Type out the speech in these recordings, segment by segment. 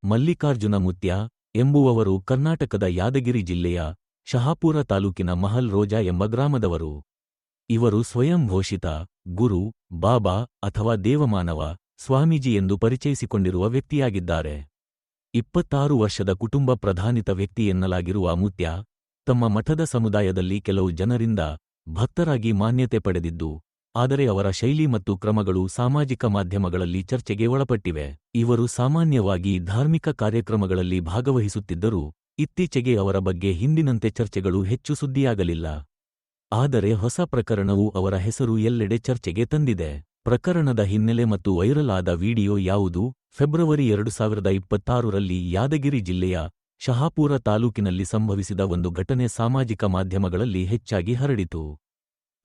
ಮಲ್ಲಿಕಾರ್ಜುನ ಮುತ್ಯ ಎಂಬುವವರು ಕರ್ನಾಟಕದ ಯಾದಗಿರಿ ಜಿಲ್ಲೆಯ ಶಹಾಪುರ ತಾಲೂಕಿನ ಮಹಲ್ ರೋಜಾ ಎಂಬ ಗ್ರಾಮದವರು. ಇವರು ಸ್ವಯಂ ಘೋಷಿತ ಗುರು, ಬಾಬಾ ಅಥವಾ ದೇವಮಾನವ ಸ್ವಾಮೀಜಿ ಎಂದು ಪರಿಚಯಿಸಿಕೊಂಡಿರುವ ವ್ಯಕ್ತಿಯಾಗಿದ್ದಾರೆ. 26 ವರ್ಷದ ಕುಟುಂಬ ಪ್ರಧಾನಿತ ವ್ಯಕ್ತಿ ಎನ್ನಲಾಗಿರುವ ಮುತ್ಯ ತಮ್ಮ ಮಠದ ಸಮುದಾಯದಲ್ಲಿ ಕೆಲವು ಜನರಿಂದ ಭಕ್ತರಾಗಿ ಮಾನ್ಯತೆ ಪಡೆದಿದ್ದು, ಆದರೆ ಅವರ ಶೈಲಿ ಮತ್ತು ಕ್ರಮಗಳು ಸಾಮಾಜಿಕ ಮಾಧ್ಯಮಗಳಲ್ಲಿ ಚರ್ಚೆಗೆ ಒಳಪಟ್ಟಿವೆ. ಇವರು ಸಾಮಾನ್ಯವಾಗಿ ಧಾರ್ಮಿಕ ಕಾರ್ಯಕ್ರಮಗಳಲ್ಲಿ ಭಾಗವಹಿಸುತ್ತಿದ್ದರೂ ಇತ್ತೀಚೆಗೆ ಅವರ ಬಗ್ಗೆ ಹಿಂದಿನಂತೆ ಚರ್ಚೆಗಳು ಹೆಚ್ಚು ಸುದ್ದಿಯಾಗಲಿಲ್ಲ. ಆದರೆ ಹೊಸ ಪ್ರಕರಣವು ಅವರ ಹೆಸರು ಎಲ್ಲೆಡೆ ಚರ್ಚೆಗೆ ತಂದಿದೆ. ಪ್ರಕರಣದ ಹಿನ್ನೆಲೆ ಮತ್ತು ವೈರಲ್ ಆದ ವಿಡಿಯೋ ಯಾವುದು? ಫೆಬ್ರವರಿ 2026ರಲ್ಲಿ ಯಾದಗಿರಿ ಜಿಲ್ಲೆಯ ಶಹಾಪುರ ತಾಲೂಕಿನಲ್ಲಿ ಸಂಭವಿಸಿದ ಒಂದು ಘಟನೆ ಸಾಮಾಜಿಕ ಮಾಧ್ಯಮಗಳಲ್ಲಿ ಹೆಚ್ಚಾಗಿ ಹರಡಿತು.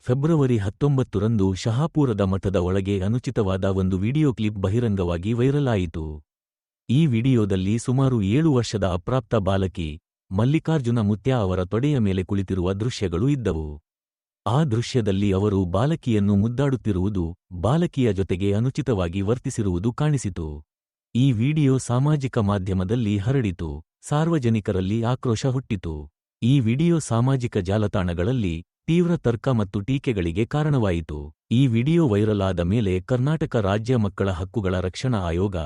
ಫೆಬ್ರವರಿ 19ರಂದು ಶಹಾಪುರದ ಮಠದ ಒಳಗೆ ಅನುಚಿತವಾದ ಒಂದು ವಿಡಿಯೋ ಕ್ಲಿಪ್ ಬಹಿರಂಗವಾಗಿ ವೈರಲ್ ಆಯಿತು. ಈ ವಿಡಿಯೋದಲ್ಲಿ ಸುಮಾರು 7 ವರ್ಷದ ಅಪ್ರಾಪ್ತ ಬಾಲಕಿ ಮಲ್ಲಿಕಾರ್ಜುನ ಮುತ್ಯ ಅವರ ತೊಡೆಯ ಮೇಲೆ ಕುಳಿತಿರುವ ದೃಶ್ಯಗಳು ಇದ್ದವು. ಆ ದೃಶ್ಯದಲ್ಲಿ ಅವರು ಬಾಲಕಿಯನ್ನು ಮುದ್ದಾಡುತ್ತಿರುವುದು, ಬಾಲಕಿಯ ಜೊತೆಗೆ ಅನುಚಿತವಾಗಿ ವರ್ತಿಸಿರುವುದು ಕಾಣಿಸಿತು. ಈ ವಿಡಿಯೋ ಸಾಮಾಜಿಕ ಮಾಧ್ಯಮದಲ್ಲಿ ಹರಡಿತು. ಸಾರ್ವಜನಿಕರಲ್ಲಿ ಆಕ್ರೋಶ ಹುಟ್ಟಿತು. ಈ ವಿಡಿಯೋ ಸಾಮಾಜಿಕ ಜಾಲತಾಣಗಳಲ್ಲಿ ತೀವ್ರ ತರ್ಕ ಮತ್ತು ಟೀಕೆಗಳಿಗೆ ಕಾರಣವಾಯಿತು. ಈ ವಿಡಿಯೋ ವೈರಲ್ ಆದ ಮೇಲೆ ಕರ್ನಾಟಕ ರಾಜ್ಯ ಮಕ್ಕಳ ಹಕ್ಕುಗಳ ರಕ್ಷಣಾ ಆಯೋಗ,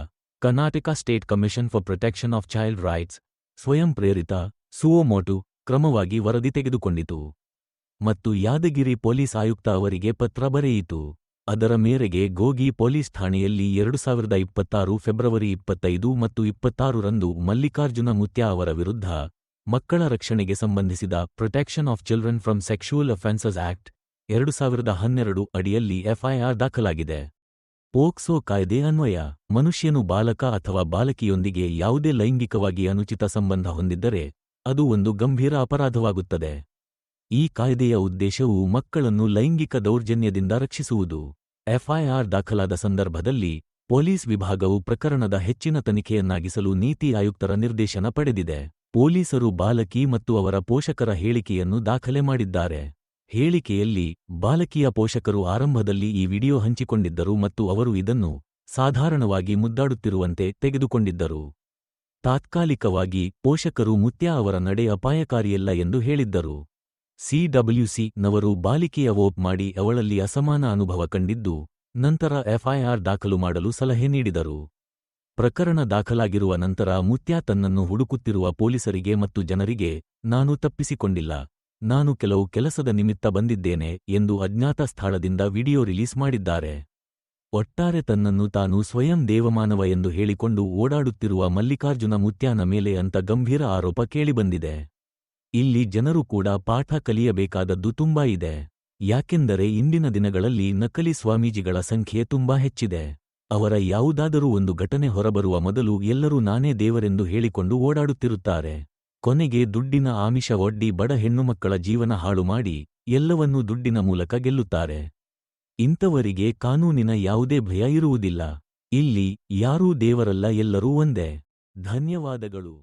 Karnataka state commission for protection of child rights ಸ್ವಯಂ ಪ್ರೇರಿತ ಸುವೋ ಮೋಟು ಕ್ರಮವಾಗಿ ವರದಿ ತೆಗೆದುಕೊಂಡಿತು ಮತ್ತು ಯಾದಗಿರಿ ಪೊಲೀಸ್ ಆಯುಕ್ತ ಅವರಿಗೆ ಪತ್ರ ಬರೆಯಿತು. ಅದರ ಮೇರೆಗೆ ಗೋಗಿ ಪೊಲೀಸ್ ಠಾಣೆಯಲ್ಲಿ 2026 ಫೆಬ್ರವರಿ 25 ಮತ್ತು 26ರಂದು ಮಲ್ಲಿಕಾರ್ಜುನ ಮುತ್ಯ ಅವರ ವಿರುದ್ಧ ಮಕ್ಕಳ ರಕ್ಷಣೆಗೆ ಸಂಬಂಧಿಸಿದ protection of children from sexual offences act 2012 ಅಡಿಯಲ್ಲಿ ಎಫ್ಐಆರ್ ದಾಖಲಾಗಿದೆ. ಪೋಕ್ಸೋ ಕಾಯ್ದೆ ಅನ್ವಯ ಮನುಷ್ಯನು ಬಾಲಕ ಅಥವಾ ಬಾಲಕಿಯೊಂದಿಗೆ ಯಾವುದೇ ಲೈಂಗಿಕವಾಗಿ ಅನುಚಿತ ಸಂಬಂಧ ಹೊಂದಿದ್ದರೆ ಅದು ಒಂದು ಗಂಭೀರ ಅಪರಾಧವಾಗುತ್ತದೆ. ಈ ಕಾಯ್ದೆಯ ಉದ್ದೇಶವು ಮಕ್ಕಳನ್ನು ಲೈಂಗಿಕ ದೌರ್ಜನ್ಯದಿಂದ ರಕ್ಷಿಸುವುದು. ಎಫ್ಐಆರ್ ದಾಖಲಾದ ಸಂದರ್ಭದಲ್ಲಿ ಪೊಲೀಸ್ ವಿಭಾಗವು ಪ್ರಕರಣದ ಹೆಚ್ಚಿನ ತನಿಖೆಯನ್ನಾಗಿಸಲು ನೀತಿ ಆಯುಕ್ತರ ನಿರ್ದೇಶನ ಪಡೆದಿದೆ. ಪೊಲೀಸರು ಬಾಲಕಿ ಮತ್ತು ಅವರ ಪೋಷಕರ ಹೇಳಿಕೆಯನ್ನು ದಾಖಲೆ ಮಾಡಿದ್ದಾರೆ. ಹೇಳಿಕೆಯಲ್ಲಿ ಬಾಲಕಿಯ ಪೋಷಕರು ಆರಂಭದಲ್ಲಿ ಈ ವಿಡಿಯೋ ಹಂಚಿಕೊಂಡಿದ್ದರು ಮತ್ತು ಅವರು ಇದನ್ನು ಸಾಧಾರಣವಾಗಿ ಮುದ್ದಾಡುತ್ತಿರುವಂತೆ ತೆಗೆದುಕೊಂಡಿದ್ದರು. ತಾತ್ಕಾಲಿಕವಾಗಿ ಪೋಷಕರು ಮುತ್ಯ ಅವರ ನಡೆ ಅಪಾಯಕಾರಿಯಲ್ಲ ಎಂದು ಹೇಳಿದ್ದರು. ಸಿಡಬ್ಲ್ಯುಸಿ ನವರು ಬಾಲಿಕೆಯ ವೋಪ್ ಮಾಡಿ ಅವಳಲ್ಲಿ ಅಸಮಾನ ಅನುಭವ ಕಂಡಿದ್ದು, ನಂತರ ಎಫ್ಐಆರ್ ದಾಖಲು ಮಾಡಲು ಸಲಹೆ ನೀಡಿದರು. ಪ್ರಕರಣ ದಾಖಲಾಗಿರುವ ನಂತರ ಮುತ್ಯ ತನ್ನನ್ನು ಹುಡುಕುತ್ತಿರುವ ಪೊಲೀಸರಿಗೆ ಮತ್ತು ಜನರಿಗೆ, ನಾನು ತಪ್ಪಿಸಿಕೊಂಡಿಲ್ಲ, ನಾನು ಕೆಲವು ಕೆಲಸದ ನಿಮಿತ್ತ ಬಂದಿದ್ದೇನೆ ಎಂದು ಅಜ್ಞಾತ ಸ್ಥಳದಿಂದ ವಿಡಿಯೋ ರಿಲೀಸ್ ಮಾಡಿದ್ದಾರೆ. ಒಟ್ಟಾರೆ ತನ್ನನ್ನು ತಾನು ಸ್ವಯಂ ದೇವಮಾನವ ಎಂದು ಹೇಳಿಕೊಂಡು ಓಡಾಡುತ್ತಿರುವ ಮಲ್ಲಿಕಾರ್ಜುನ ಮುತ್ಯನ ಮೇಲೆ ಅಂತ ಗಂಭೀರ ಆರೋಪ ಕೇಳಿಬಂದಿದೆ. ಇಲ್ಲಿ ಜನರು ಕೂಡ ಪಾಠ ಕಲಿಯಬೇಕಾದದ್ದು ತುಂಬಾ ಇದೆ. ಯಾಕೆಂದರೆ ಇಂದಿನ ದಿನಗಳಲ್ಲಿ ನಕಲಿ ಸ್ವಾಮೀಜಿಗಳ ಸಂಖ್ಯೆ ತುಂಬಾ ಹೆಚ್ಚಿದೆ. ಅವರ ಯಾವುದಾದರೂ ಒಂದು ಘಟನೆ ಹೊರಬರುವ ಮೊದಲು ಎಲ್ಲರೂ ನಾನೇ ದೇವರೆಂದು ಹೇಳಿಕೊಂಡು ಓಡಾಡುತ್ತಿರುತ್ತಾರೆ. ಕೊನೆಗೆ ದುಡ್ಡಿನ ಆಮಿಷ ಒಡ್ಡಿ ಬಡ ಹೆಣ್ಣುಮಕ್ಕಳ ಜೀವನ ಹಾಳು ಮಾಡಿ ಎಲ್ಲವನ್ನೂ ದುಡ್ಡಿನ ಮೂಲಕ ಗೆಲ್ಲುತ್ತಾರೆ. ಇಂಥವರಿಗೆ ಕಾನೂನಿನ ಯಾವುದೇ ಭಯ ಇರುವುದಿಲ್ಲ. ಇಲ್ಲಿ ಯಾರೂ ದೇವರಲ್ಲ, ಎಲ್ಲರೂ ಒಂದೇ. ಧನ್ಯವಾದಗಳು.